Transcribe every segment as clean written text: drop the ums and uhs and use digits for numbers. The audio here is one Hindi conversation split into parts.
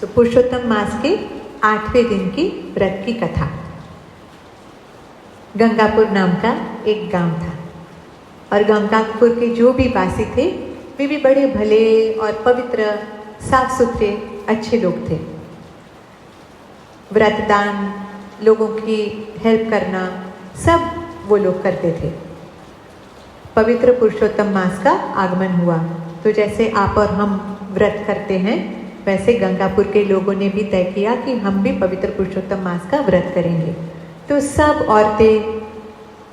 पुरुषोत्तम मास के 8वें दिन की व्रत की कथा। गंगापुर नाम का एक गांव था और गंगापुर के जो भी वासी थे वे भी बड़े भले और पवित्र, साफ सुथरे, अच्छे लोग थे। व्रतदान, लोगों की हेल्प करना, सब वो लोग करते थे। पवित्र पुरुषोत्तम मास का आगमन हुआ तो जैसे आप और हम व्रत करते हैं, वैसे गंगापुर के लोगों ने भी तय किया कि हम भी पवित्र पुरुषोत्तम मास का व्रत करेंगे। तो सब औरतें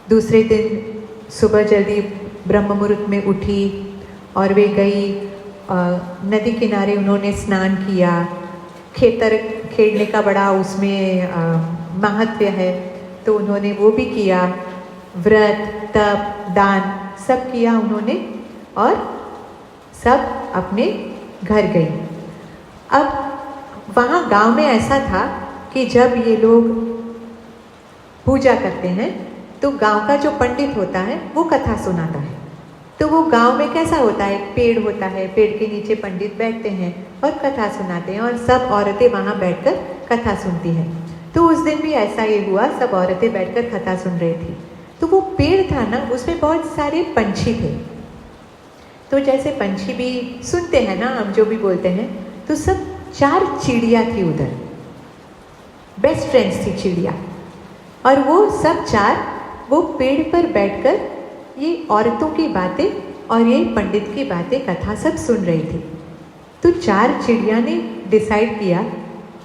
दूसरे दिन सुबह जल्दी ब्रह्म मुहूर्त में उठी और वे गई नदी किनारे, उन्होंने स्नान किया। खेतर खेलने का बड़ा उसमें महत्व है, तो उन्होंने वो भी किया। व्रत, तप, दान सब किया उन्होंने और सब अपने घर गई। अब वहाँ गांव में ऐसा था कि जब ये लोग पूजा करते हैं तो गांव का जो पंडित होता है वो कथा सुनाता है। तो वो गांव में कैसा होता है, पेड़ होता है, पेड़ के नीचे पंडित बैठते हैं और कथा सुनाते हैं और सब औरतें वहाँ बैठकर कथा सुनती हैं। तो उस दिन भी ऐसा ही हुआ, सब औरतें बैठकर कथा सुन रही थी। तो वो पेड़ था ना, उसमें बहुत सारे पंछी थे। तो जैसे पंछी भी सुनते हैं ना, हम जो भी बोलते हैं, तो सब 4 चिड़िया थी उधर, बेस्ट फ्रेंड्स थी चिड़िया। और वो सब 4 वो पेड़ पर बैठकर ये औरतों की बातें और ये पंडित की बातें, कथा सब सुन रही थी। तो 4 चिड़िया ने डिसाइड किया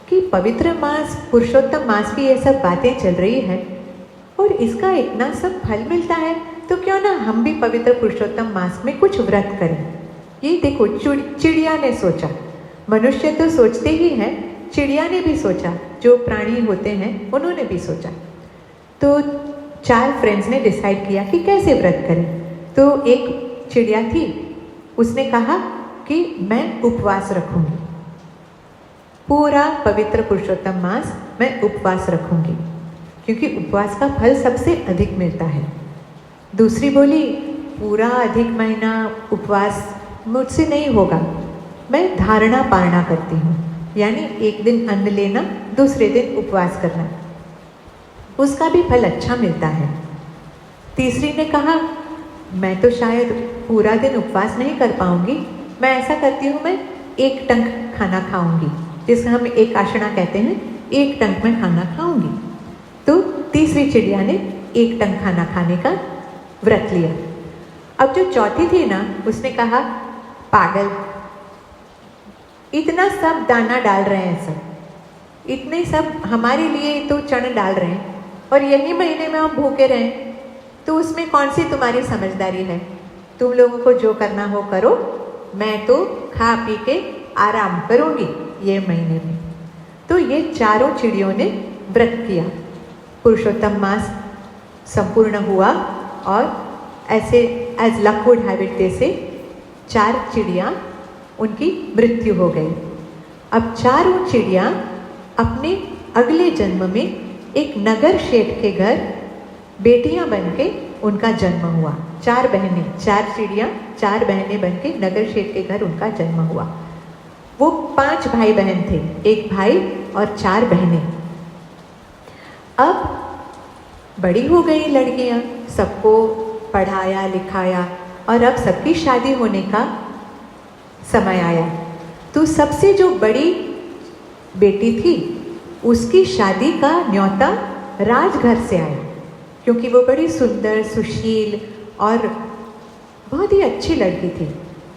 कि पवित्र मास, पुरुषोत्तम मास की ये सब बातें चल रही है और इसका इतना सब फल मिलता है, तो क्यों ना हम भी पवित्र पुरुषोत्तम मास में कुछ व्रत करें। ये देखो, चिड़िया ने सोचा। मनुष्य तो सोचते ही हैं, चिड़िया ने भी सोचा, जो प्राणी होते हैं उन्होंने भी सोचा। तो 4 फ्रेंड्स ने डिसाइड किया कि कैसे व्रत करें। तो एक चिड़िया थी, उसने कहा कि मैं उपवास रखूंगी, पूरा पवित्र पुरुषोत्तम मास मैं उपवास रखूंगी, क्योंकि उपवास का फल सबसे अधिक मिलता है। दूसरी बोली, पूरा अधिक महीना उपवास मुझसे नहीं होगा, मैं धारणा पारणा करती हूँ, यानी एक दिन अन्न लेना, दूसरे दिन उपवास करना, उसका भी फल अच्छा मिलता है। तीसरी ने कहा, मैं तो शायद पूरा दिन उपवास नहीं कर पाऊंगी, मैं ऐसा करती हूँ, मैं एक टंक खाना खाऊंगी, जिसे हम एक आशना कहते हैं, एक टंक में खाना खाऊंगी। तो तीसरी चिड़िया ने एक टंक खाना खाने का व्रत लिया। अब जो चौथी थी ना, उसने कहा, पागल, इतना सब दाना डाल रहे हैं, सब इतने सब हमारे लिए तो चना डाल रहे हैं और यही महीने में हम भूखे रहें, तो उसमें कौन सी तुम्हारी समझदारी है? तुम लोगों को जो करना हो करो, मैं तो खा पी के आराम करूंगी ये महीने में। तो ये चारों चिड़ियों ने व्रत किया। पुरुषोत्तम मास संपूर्ण हुआ और ऐसे as luck would have it, जैसे 4 चिड़िया उनकी मृत्यु हो गई। अब चारों चिड़िया अपने अगले जन्म में एक नगर शेठ के घर बेटियां बनके उनका जन्म हुआ। 4 बहनें, 4 चिड़िया 4 बहनें बनके नगर शेठ के घर उनका जन्म हुआ। वो 5 भाई बहन थे, 1 भाई और 4 बहनें। अब बड़ी हो गई लड़कियां, सबको पढ़ाया लिखाया और अब सबकी शादी होने का समय आया। तो सबसे जो बड़ी बेटी थी, उसकी शादी का न्योता राजघर से आया, क्योंकि वो बड़ी सुंदर, सुशील और बहुत ही अच्छी लड़की थी।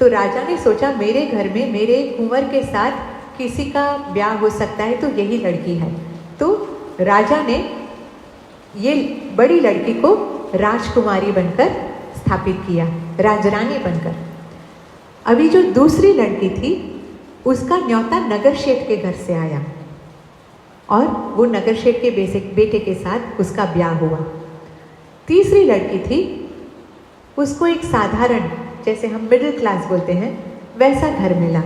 तो राजा ने सोचा, मेरे घर में मेरे कुंवर के साथ किसी का ब्याह हो सकता है, तो यही लड़की है। तो राजा ने ये बड़ी लड़की को राजकुमारी बनकर स्थापित किया, राजरानी बनकर। अभी जो दूसरी लड़की थी, उसका न्योता नगर शेठ के घर से आया और वो नगर शेठ के बेटे के साथ उसका ब्याह हुआ। तीसरी लड़की थी, उसको एक साधारण, जैसे हम मिडिल क्लास बोलते हैं, वैसा घर मिला।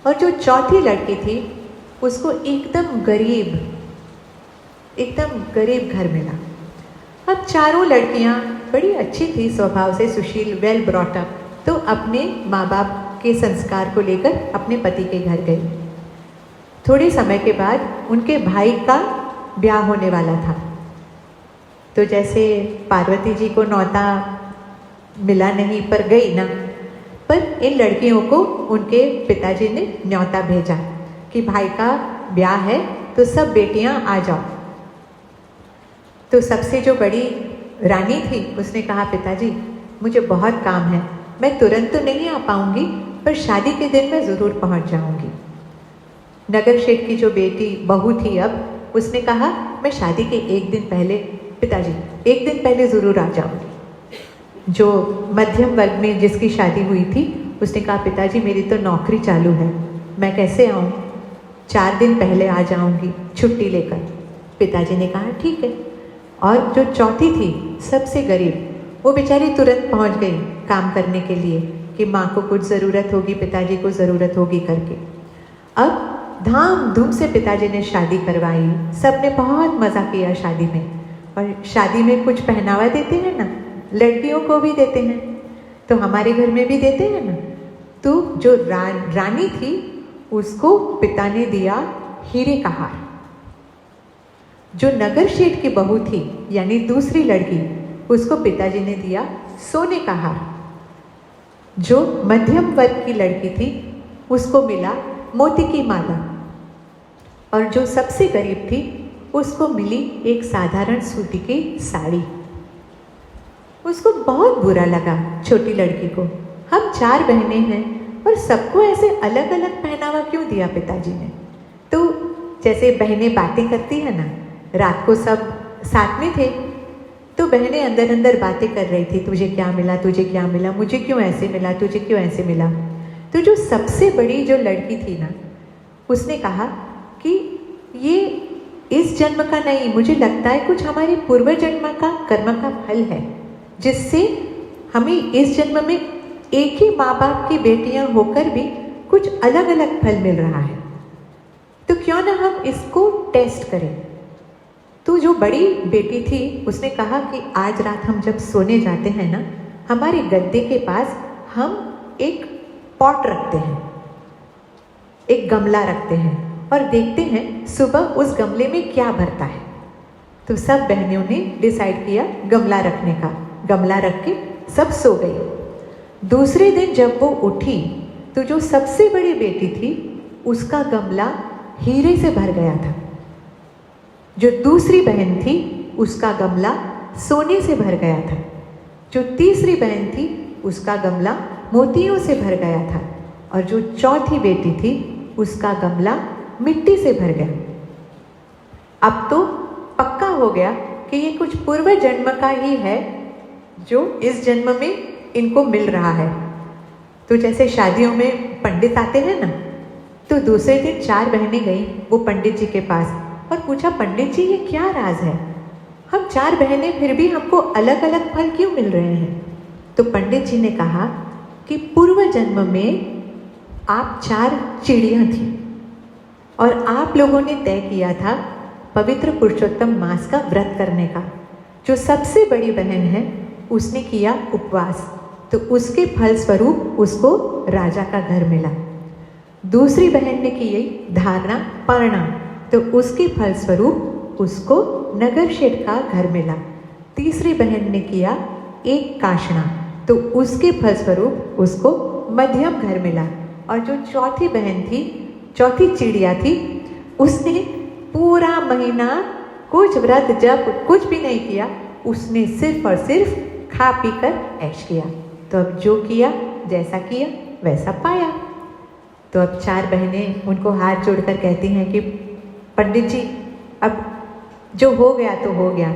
और जो चौथी लड़की थी, उसको एकदम गरीब घर मिला। अब चारों लड़कियां बड़ी अच्छी थी स्वभाव से, सुशील, वेल ब्रॉट अप, तो अपने माँ बाप के संस्कार को लेकर अपने पति के घर गई। थोड़े समय के बाद उनके भाई का ब्याह होने वाला था। तो जैसे पार्वती जी को न्योता मिला नहीं पर गई ना, पर इन लड़कियों को उनके पिताजी ने न्योता भेजा कि भाई का ब्याह है तो सब बेटियां आ जाओ। तो सबसे जो बड़ी रानी थी उसने कहा, पिताजी मुझे बहुत काम है, मैं तुरंत तो नहीं आ पाऊंगी, पर शादी के दिन मैं ज़रूर पहुंच जाऊंगी। नगर शेठ की जो बेटी बहू थी अब, उसने कहा मैं शादी के एक दिन पहले, पिताजी एक दिन पहले ज़रूर आ जाऊंगी। जो मध्यम वर्ग में जिसकी शादी हुई थी उसने कहा, पिताजी मेरी तो नौकरी चालू है, मैं कैसे आऊँ, 4 दिन पहले आ जाऊंगी छुट्टी लेकर। पिताजी ने कहा ठीक है। और जो चौथी थी सबसे गरीब, वो बेचारी तुरंत पहुंच गई काम करने के लिए कि माँ को कुछ ज़रूरत होगी, पिताजी को ज़रूरत होगी करके। अब धाम धूम से पिताजी ने शादी करवाई, सबने बहुत मज़ा किया शादी में। और शादी में कुछ पहनावा देते हैं ना, लड़कियों को भी देते हैं, तो हमारे घर में भी देते हैं ना। तो जो रानी थी उसको पिता ने दिया हीरे का हार। जो नगर शेठ की बहू थी यानी दूसरी लड़की, उसको पिताजी ने दिया सोने का हार। जो मध्यम वर्ग की लड़की थी उसको मिला मोती की माला। और जो सबसे गरीब थी उसको मिली एक साधारण सूती की साड़ी। उसको बहुत बुरा लगा छोटी लड़की को, हम 4 बहनें हैं और सबको ऐसे अलग अलग पहनावा क्यों दिया पिताजी ने। तो जैसे बहनें बातें करती है ना, रात को सब साथ में थे तो बहनें अंदर अंदर बातें कर रही थी, तुझे क्या मिला, तुझे क्या मिला, मुझे क्यों ऐसे मिला, तुझे क्यों ऐसे मिला। तो जो सबसे बड़ी जो लड़की थी ना, उसने कहा कि ये इस जन्म का नहीं, मुझे लगता है कुछ हमारे पूर्व जन्म का कर्म का फल है, जिससे हमें इस जन्म में एक ही माँ बाप की बेटियां होकर भी कुछ अलग अलग फल मिल रहा है। तो क्यों ना हम इसको टेस्ट करें। तो जो बड़ी बेटी थी उसने कहा कि आज रात हम जब सोने जाते हैं ना, हमारे गद्दे के पास हम एक पॉट रखते हैं, एक गमला रखते हैं और देखते हैं सुबह उस गमले में क्या भरता है। तो सब बहनों ने डिसाइड किया गमला रखने का। गमला रख के सब सो गई। दूसरे दिन जब वो उठी तो जो सबसे बड़ी बेटी थी उसका गमला हीरे से भर गया था। जो दूसरी बहन थी उसका गमला सोने से भर गया था। जो तीसरी बहन थी उसका गमला मोतियों से भर गया था। और जो चौथी बेटी थी उसका गमला मिट्टी से भर गया। अब तो पक्का हो गया कि ये कुछ पूर्व जन्म का ही है जो इस जन्म में इनको मिल रहा है। तो जैसे शादियों में पंडित आते हैं ना, तो दूसरे दिन 4 बहनें गई वो पंडित जी के पास और पूछा, पंडित जी ये क्या राज है, हम 4 बहनें फिर भी हमको अलग अलग फल क्यों मिल रहे हैं। तो पंडित जी ने कहा कि पूर्व जन्म में आप 4 चिड़ियाँ थी और आप लोगों ने तय किया था पवित्र पुरुषोत्तम मास का व्रत करने का। जो सबसे बड़ी बहन है उसने किया उपवास, तो उसके फल स्वरूप उसको राजा का घर मिला। दूसरी बहन ने की धारणा पर्णा, तो उसके फल स्वरूप उसको नगर शेठ का घर मिला। तीसरी बहन ने किया एक काशना, तो उसके फल स्वरूप उसको मध्यम घर मिला। और जो चौथी बहन थी, चौथी चिड़िया थी, उसने पूरा महीना कुछ व्रत जप कुछ भी नहीं किया, उसने सिर्फ और सिर्फ खा पी कर ऐश किया। तो अब जो किया, जैसा किया वैसा पाया। तो अब 4 बहनें उनको हाथ जोड़कर कहती हैं कि पंडित जी अब जो हो गया तो हो गया,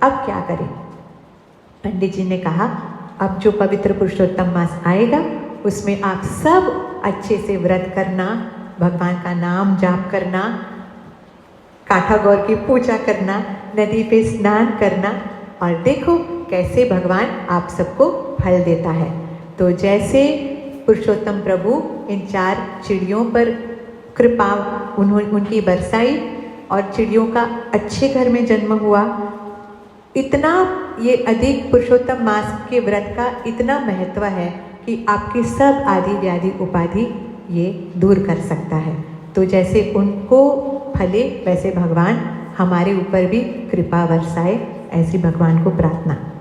अब क्या करें। पंडित जी ने कहा अब जो पवित्र पुरुषोत्तम मास आएगा उसमें आप सब अच्छे से व्रत करना, भगवान का नाम जाप करना, काठा गौर की पूजा करना, नदी पे स्नान करना और देखो कैसे भगवान आप सबको फल देता है। तो जैसे पुरुषोत्तम प्रभु इन 4 चिड़ियों पर कृपा उनकी बरसाई और चिड़ियों का अच्छे घर में जन्म हुआ, इतना ये अधिक पुरुषोत्तम मास के व्रत का इतना महत्व है कि आपकी सब आदि व्याधि उपाधि ये दूर कर सकता है। तो जैसे उनको फले वैसे भगवान हमारे ऊपर भी कृपा बरसाए, ऐसी भगवान को प्रार्थना।